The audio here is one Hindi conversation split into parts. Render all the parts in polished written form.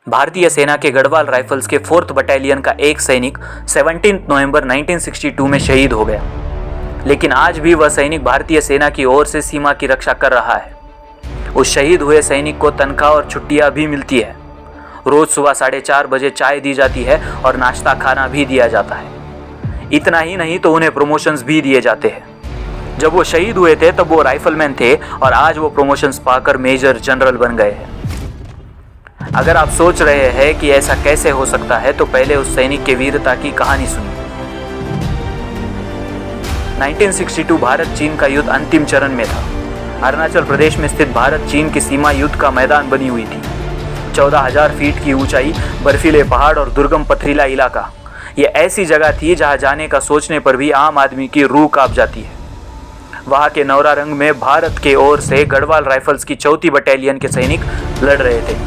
भारतीय सेना के गढ़वाल राइफल्स के 4th बटालियन का एक सैनिक 17 नवंबर 1962 में शहीद हो गया, लेकिन आज भी वह सैनिक भारतीय सेना की ओर से सीमा की रक्षा कर रहा है। उस शहीद हुए सैनिक को तनख्वाह और छुट्टियां भी मिलती है। रोज सुबह 4:30 बजे चाय दी जाती है और नाश्ता खाना भी दिया जाता है। इतना ही नहीं तो उन्हें प्रमोशंस भी दिए जाते हैं। जब वो शहीद हुए थे तब वो राइफलमैन थे और आज वो प्रमोशंस पाकर मेजर जनरल बन गए हैं। अगर आप सोच रहे हैं कि ऐसा कैसे हो सकता है तो पहले उस सैनिक के वीरता की कहानी सुनिए। 1962 भारत चीन का युद्ध अंतिम चरण में था। अरुणाचल प्रदेश में स्थित भारत चीन की सीमा युद्ध का मैदान बनी हुई थी। 14,000 फीट की ऊंचाई, बर्फीले पहाड़ और दुर्गम पथरीला इलाका, ये ऐसी जगह थी जहां जाने का सोचने पर भी आम आदमी की रूह कांप जाती है। वहां के नौरारंग में भारत के ओर से गढ़वाल राइफल्स की 4th बटालियन के सैनिक लड़ रहे थे।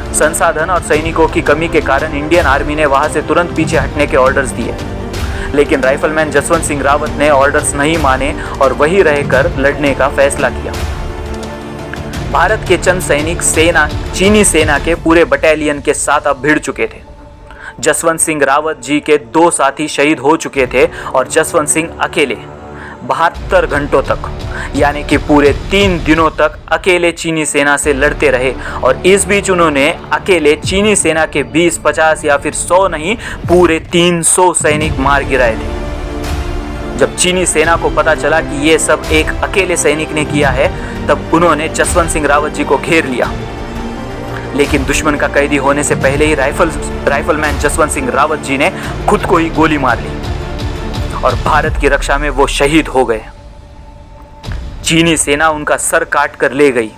संसाधन और सैनिकों की कमी के कारण इंडियन आर्मी ने वहां से तुरंत पीछे हटने के ऑर्डर्स दिए, लेकिन राइफलमैन जसवंत सिंह रावत ने ऑर्डर्स नहीं माने और वहीं रहकर लड़ने का फैसला किया। भारत के चंद सैनिक चीनी सेना के पूरे बटालियन के साथ अब भिड़ चुके थे। जसवंत सिंह रावत जी के 2 साथी शहीद हो चुके थे और जसवंत सिंह अकेले 72 घंटों तक यानी कि पूरे 3 दिनों तक अकेले चीनी सेना से लड़ते रहे और इस बीच उन्होंने अकेले चीनी सेना के 20, 50 या फिर 100 नहीं, पूरे 300 सैनिक मार गिराए थे। जब चीनी सेना को पता चला कि ये सब एक अकेले सैनिक ने किया है तब उन्होंने जसवंत सिंह रावत जी को घेर लिया, लेकिन दुश्मन का कैदी होने से पहले ही राइफलमैन जसवंत सिंह रावत जी ने खुद को ही गोली मार ली और भारत की रक्षा में वो शहीद हो गए। चीनी सेना उनका सर काट कर ले गई,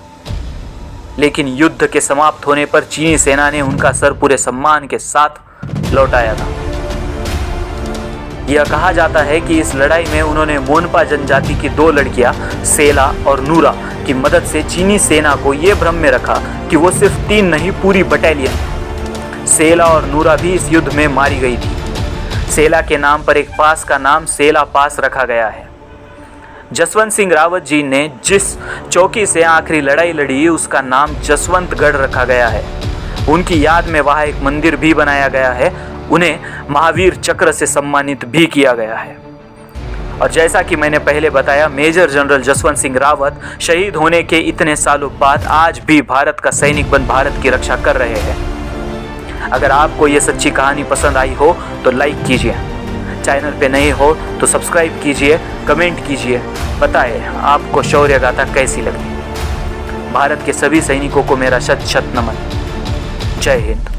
लेकिन युद्ध के समाप्त होने पर चीनी सेना ने उनका सर पूरे सम्मान के साथ लौटाया था। यह कहा जाता है कि इस लड़ाई में उन्होंने मोनपा जनजाति की 2 लड़कियां सेला और नूरा की मदद से चीनी सेना को यह भ्रम में रखा कि वो सिर्फ 3 नहीं, पूरी बटालियन। सेला और नूरा भी इस युद्ध में मारी गई थी। सेला के नाम पर एक पास का नाम सेला पास रखा गया है। जसवंत सिंह रावत जी ने जिस चौकी से आखिरी लड़ाई लड़ी उसका नाम जसवंतगढ़ रखा गया है। उनकी याद में वहाँ एक मंदिर भी बनाया गया है। उन्हें महावीर चक्र से सम्मानित भी किया गया है। और जैसा कि मैंने पहले बताया, मेजर जनरल जसवंत सिंह रावत शहीद होने के इतने सालों बाद आज भी भारत का सैनिक बन भारत की रक्षा कर रहे हैं। अगर आपको ये सच्ची कहानी पसंद आई हो तो लाइक कीजिए, चैनल पे नए हो तो सब्सक्राइब कीजिए, कमेंट कीजिए, बताएं आपको शौर्य गाथा कैसी लगी। भारत के सभी सैनिकों को मेरा शत शत नमन। जय हिंद।